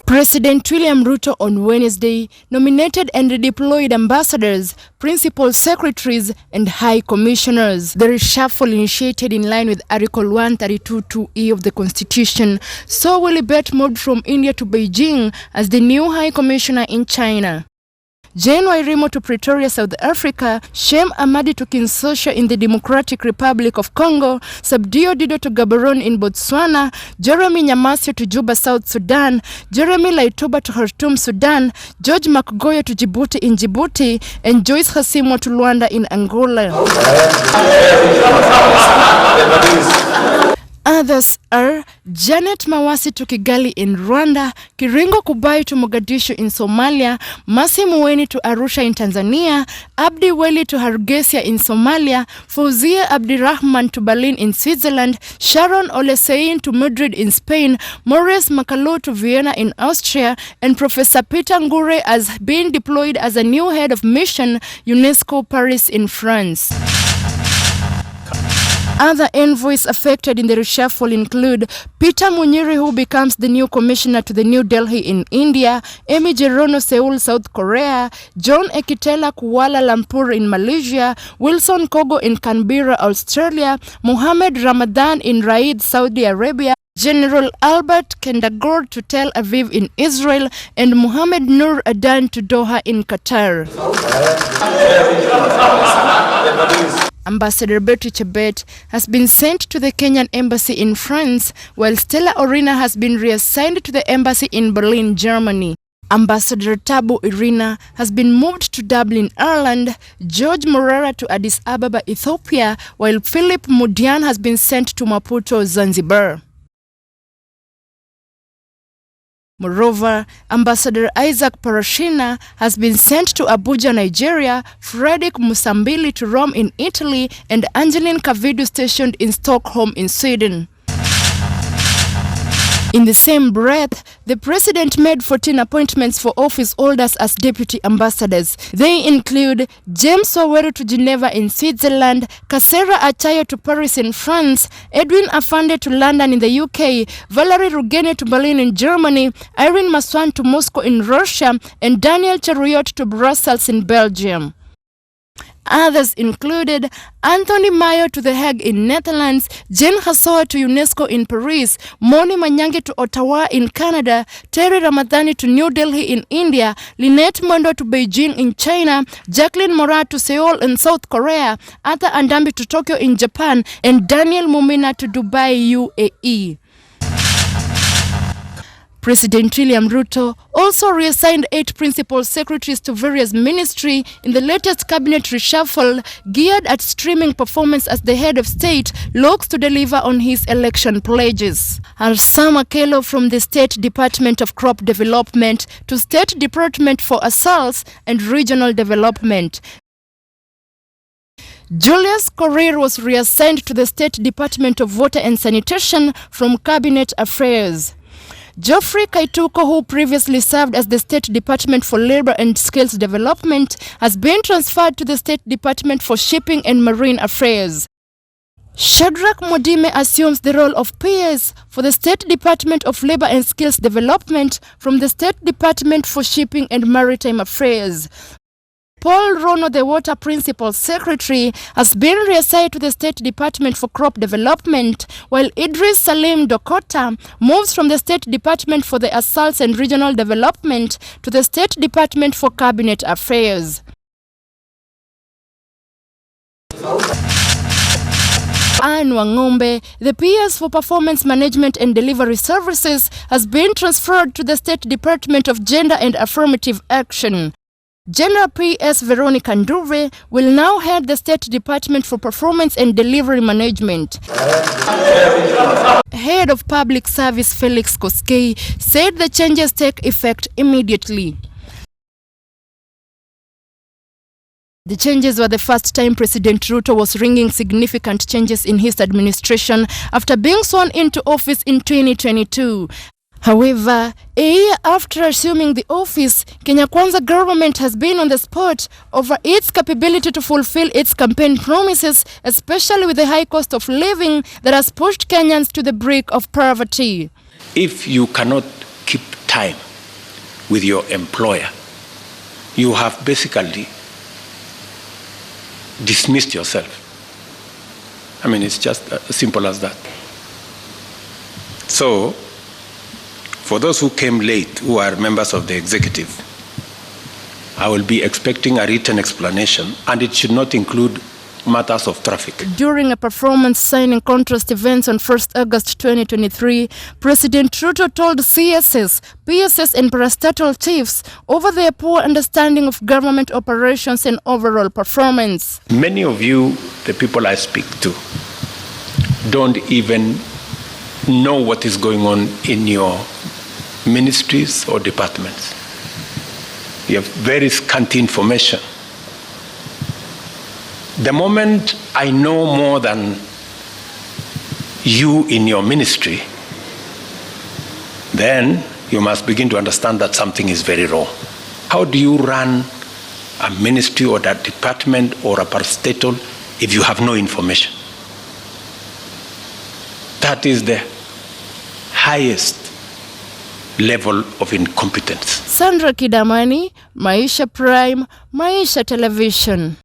President William Ruto on Wednesday nominated and redeployed ambassadors, principal secretaries, and high commissioners. The reshuffle, initiated in line with Article 132(2)(e) of the Constitution, saw Willie Bett moved from India to Beijing as the new high commissioner in China. Jane Wairimo to Pretoria, South Africa, Shem Amadi to Kinshasa in the Democratic Republic of Congo, Subdio Dido to Gaborone in Botswana, Jeremy Nyamasio to Juba, South Sudan, Jeremy Laitoba to Khartoum, Sudan, George Makgoyo to Djibouti in Djibouti, and Joyce Hasimo to Luanda in Angola. Others are Janet Mawasi to Kigali in Rwanda, Kiringo Kubai to Mogadishu in Somalia, Masi Muweni to Arusha in Tanzania, Abdi Weli to Hargeisa in Somalia, Fauzia Abdirahman to Berlin in Switzerland, Sharon Olesein to Madrid in Spain, Maurice Makalo to Vienna in Austria, and Professor Peter Ngure has been deployed as a new head of mission UNESCO Paris in France. Other envoys affected in the reshuffle include Peter Munyiri, who becomes the new commissioner to the New Delhi in India, Amy Jerono, Seoul, South Korea, John Ekitela, Kuala Lumpur in Malaysia, Wilson Kogo in Canberra, Australia, Mohammed Ramadan in Riyadh, Saudi Arabia, General Albert Kendagor to Tel Aviv in Israel, and Mohammed Nur Adan to Doha in Qatar. Ambassador Betty Chebet has been sent to the Kenyan embassy in France, while Stella Orina has been reassigned to the embassy in Berlin, Germany. Ambassador Tabu Irina has been moved to Dublin, Ireland, George Morera to Addis Ababa, Ethiopia, while Philip Mudian has been sent to Maputo, Zanzibar. Moreover, Ambassador Isaac Parashina has been sent to Abuja, Nigeria, Fredrik Musambili to Rome in Italy, and Angeline Kavidu stationed in Stockholm in Sweden. In the same breath, the president made 14 appointments for office holders as deputy ambassadors. They include James Waweru to Geneva in Switzerland, Kasera Achayo to Paris in France, Edwin Afande to London in the UK, Valerie Rugene to Berlin in Germany, Irene Maswan to Moscow in Russia, and Daniel Charriot to Brussels in Belgium. Others included Anthony Mayo to The Hague in Netherlands, Jen Hassoa to UNESCO in Paris, Moni Manyangi to Ottawa in Canada, Terry Ramadhani to New Delhi in India, Lynette Mondo to Beijing in China, Jacqueline Morat to Seoul in South Korea, Arthur Andambi to Tokyo in Japan, and Daniel Mumina to Dubai, UAE. President William Ruto also reassigned 8 principal secretaries to various ministries in the latest cabinet reshuffle, geared at streaming performance as the head of state looks to deliver on his election pledges. Alsama Kelo from the State Department of Crop Development to State Department for Assaults and Regional Development. Julius Korir was reassigned to the State Department of Water and Sanitation from Cabinet Affairs. Geoffrey Kaituko, who previously served as the State Department for Labor and Skills Development, has been transferred to the State Department for Shipping and Marine Affairs. Shadrach Modime assumes the role of PS for the State Department of Labor and Skills Development from the State Department for Shipping and Maritime Affairs. Paul Rono, the Water Principal Secretary, has been reassigned to the State Department for Crop Development, while Idris Salim Dokota moves from the State Department for the Assaults and Regional Development to the State Department for Cabinet Affairs. Anne Wangombe, the PS for Performance Management and Delivery Services, has been transferred to the State Department of Gender and Affirmative Action. General PS Veronica Nduve will now head the State Department for Performance and Delivery Management. Head of Public Service Felix Koskei said the changes take effect immediately. The changes were the first time President Ruto was ringing significant changes in his administration after being sworn into office in 2022. However, a year after assuming the office, Kenya Kwanza government has been on the spot over its capability to fulfill its campaign promises, especially with the high cost of living that has pushed Kenyans to the brink of poverty. If you cannot keep time with your employer, you have basically dismissed yourself. I mean, it's just as simple as that. So, for those who came late, who are members of the executive, I will be expecting a written explanation, and it should not include matters of traffic. During a performance signing contrast event on 1st August 2023, President Ruto told CSS, PSS and parastatal chiefs over their poor understanding of government operations and overall performance. Many of you, the people I speak to, don't even know what is going on in your ministries or departments. You have very scanty information. The moment I know more than you in your ministry, then you must begin to understand that something is very wrong. How do you run a ministry or that department or a parastatal if you have no information? That is the highest level of incompetence. Sandra Kidamani, Maisha Prime, Maisha Television.